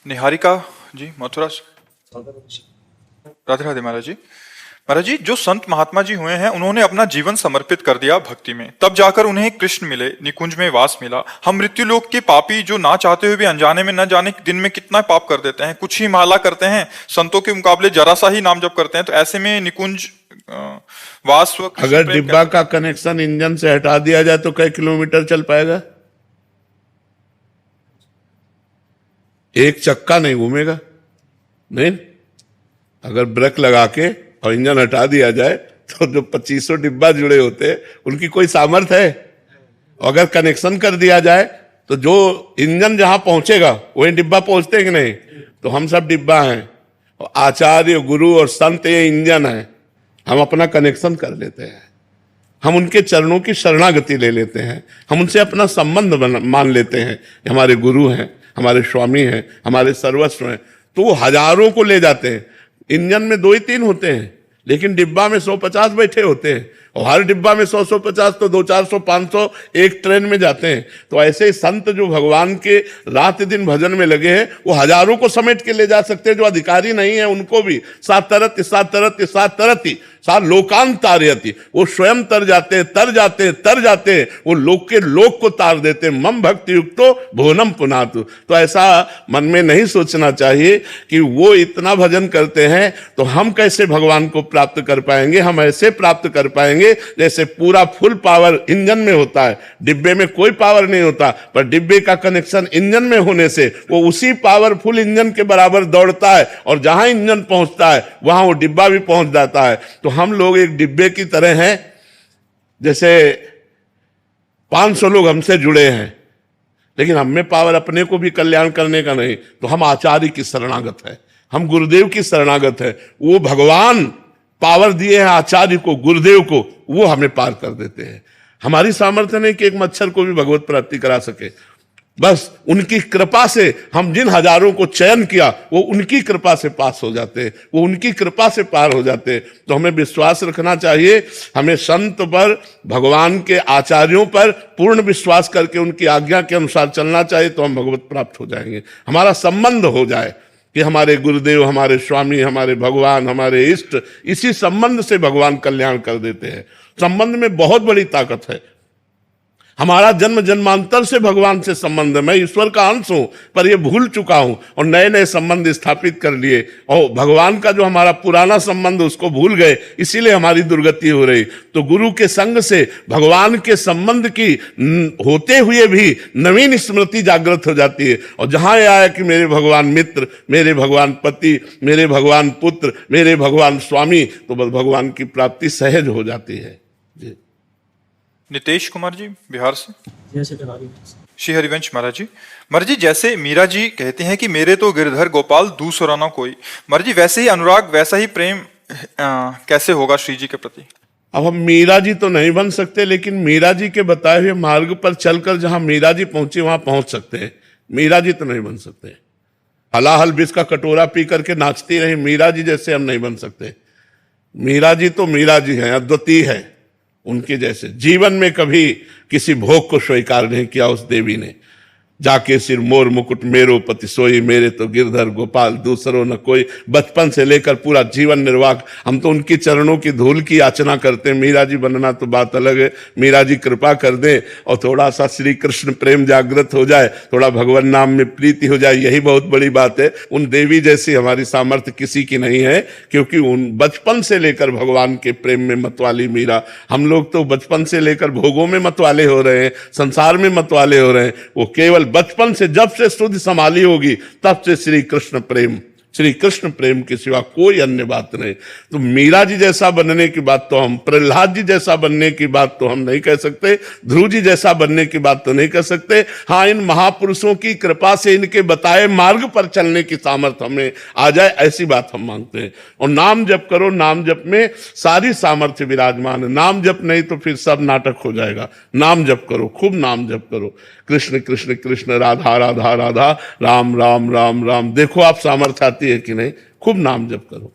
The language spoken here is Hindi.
निहारिका जी, मथुरा से। राधे राधे महाराज जी। महाराज जी, जो संत महात्मा जी हुए हैं उन्होंने अपना जीवन समर्पित कर दिया भक्ति में, तब जाकर उन्हें कृष्ण मिले, निकुंज में वास मिला। हम मृत्यु लोक के पापी जो ना चाहते हुए भी अनजाने में न जाने दिन में कितना पाप कर देते हैं, कुछ ही माला करते हैं, संतों के मुकाबले जरा सा ही नाम जप करते हैं, तो ऐसे में निकुंज वास व कृष्ण अगर प्रेम डिब्बा का कनेक्शन इंजन से हटा दिया जाए तो कई किलोमीटर चल पाएगा? एक चक्का नहीं घूमेगा। नहीं, अगर ब्रेक लगा के और इंजन हटा दिया जाए तो जो 2500 डिब्बा जुड़े होते हैं उनकी कोई सामर्थ्य है? अगर कनेक्शन कर दिया जाए तो जो इंजन जहां पहुंचेगा वही डिब्बा पहुंचते हैं कि नहीं? तो हम सब डिब्बा हैं, आचार्य गुरु और संत ये इंजन है। हम अपना कनेक्शन कर लेते हैं, हम उनके चरणों की शरणागति ले लेते हैं, हम उनसे अपना संबंध मान लेते हैं, हमारे गुरु हैं, हमारे स्वामी हैं, हमारे सर्वस्व हैं, तो वो हजारों को ले जाते हैं। इंजन में 2 ही 3 होते हैं, लेकिन डिब्बा में 150 बैठे होते हैं, और हर डिब्बा में 100-150 तो 200-400 500 एक ट्रेन में जाते हैं। तो ऐसे ही संत जो भगवान के रात दिन भजन में लगे हैं वो हजारों को समेट के ले जा सकते हैं। जो अधिकारी नहीं है उनको भी सात तरती सा लोकांतारयति, वो स्वयं तर जाते हैं, वो लोक के लोक को तार देते हैं। मम भक्ति युक्तो भुवनम पुनातु। तो ऐसा मन में नहीं सोचना चाहिए कि वो इतना भजन करते हैं तो हम कैसे भगवान को प्राप्त कर पाएंगे। हम ऐसे प्राप्त कर पाएंगे जैसे पूरा फुल पावर इंजन में होता है, डिब्बे में कोई पावर नहीं होता, पर डिब्बे का कनेक्शन इंजन में होने से वो उसी पावरफुल इंजन के बराबर दौड़ता है, और जहां इंजन पहुंचता है वहां वो डिब्बा भी पहुंच जाता है। तो हम लोग एक डिब्बे की तरह हैं, जैसे 500 लोग हमसे जुड़े हैं, लेकिन हम में पावर अपने को भी कल्याण करने का नहीं, तो हम आचार्य की शरणागत है, हम गुरुदेव की शरणागत है। वो भगवान पावर दिए हैं आचार्य को, गुरुदेव को, वो हमें पार कर देते हैं। हमारी सामर्थ्य नहीं कि एक मच्छर को भी भगवत प्राप्ति करा सके, बस उनकी कृपा से हम जिन हजारों को चयन किया वो उनकी कृपा से पास हो जाते हैं, वो उनकी कृपा से पार हो जाते हैं। तो हमें विश्वास रखना चाहिए, हमें संत पर, भगवान के आचार्यों पर पूर्ण विश्वास करके उनकी आज्ञा के अनुसार चलना चाहिए, तो हम भगवत प्राप्त हो जाएंगे। हमारा संबंध हो जाए कि हमारे गुरुदेव, हमारे स्वामी, हमारे भगवान, हमारे इष्ट, इसी संबंध से भगवान कल्याण कर देते हैं। संबंध में बहुत बड़ी ताकत है। हमारा जन्म जन्मांतर से भगवान से संबंध है। मैं ईश्वर का अंश हूं, पर ये भूल चुका हूं और नए नए संबंध स्थापित कर लिए, और भगवान का जो हमारा पुराना संबंध उसको भूल गए, इसीलिए हमारी दुर्गति हो रही। तो गुरु के संग से भगवान के संबंध की होते हुए भी नवीन स्मृति जागृत हो जाती है, और जहां यह आया कि मेरे भगवान मित्र, मेरे भगवान पति, मेरे भगवान पुत्र, मेरे भगवान स्वामी, तो बस भगवान की प्राप्ति सहज हो जाती है। जी। नितेश कुमार जी, बिहार से। श्री हरिवंश महाराज जी। महाराज जी, जैसे मीरा जी कहते हैं कि मेरे तो गिरधर गोपाल दूसरा ना कोई, महाराज जी वैसे ही अनुराग, वैसा ही प्रेम कैसे होगा श्री जी के प्रति? अब हम मीरा जी तो नहीं बन सकते, लेकिन मीरा जी के बताए हुए मार्ग पर चलकर जहां मीरा जी पहुंची वहां पहुंच सकते हैं। मीरा जी तो नहीं बन सकते। हलाहल विष का कटोरा पी करके नाचती रही मीरा जी जैसे हम नहीं बन सकते। मीरा जी तो मीरा जी हैं, अद्वितीय है। उनके जैसे जीवन में कभी किसी भोग को स्वीकार नहीं किया उस देवी ने। जाके सिर मोर मुकुट मेरो पति सोई, मेरे तो गिरधर गोपाल दूसरो न कोई। बचपन से लेकर पूरा जीवन निर्वाह हम तो उनकी चरणों की धूल की याचना करते हैं। मीरा जी बनना तो बात अलग है। मीरा जी कृपा कर दें और थोड़ा सा श्री कृष्ण प्रेम जागृत हो जाए, थोड़ा भगवान नाम में प्रीति हो जाए, यही बहुत बड़ी बात है। उन देवी जैसी हमारी सामर्थ्य किसी की नहीं है, क्योंकि उन बचपन से लेकर भगवान के प्रेम में मतवाली मीरा। हम लोग तो बचपन से लेकर भोगों में मतवाले हो रहे हैं, संसार में मतवाले हो रहे हैं। वो केवल बचपन से जब से शुद्ध संभाली होगी तब से श्री कृष्ण प्रेम के सिवा कोई अन्य बात नहीं। तो मीरा जी जैसा बनने की बात तो हम, प्रहलाद जी जैसा बनने की बात तो हम नहीं कह सकते, ध्रुव जी जैसा बनने की बात तो नहीं कह सकते। हाँ, इन महापुरुषों की कृपा से इनके बताए मार्ग पर चलने की सामर्थ्य हमें आ जाए, ऐसी बात हम मांगते हैं। और नाम जप करो, नाम जप में सारी सामर्थ्य विराजमान है। नाम जप नहीं तो फिर सब नाटक हो जाएगा। नाम जप करो, खूब नाम जप करो। कृष्ण कृष्ण कृष्ण, राधा राधा राधा, राम राम राम राम। देखो आप सामर्थ्य आती है कि नहीं। खूब नाम जप करो।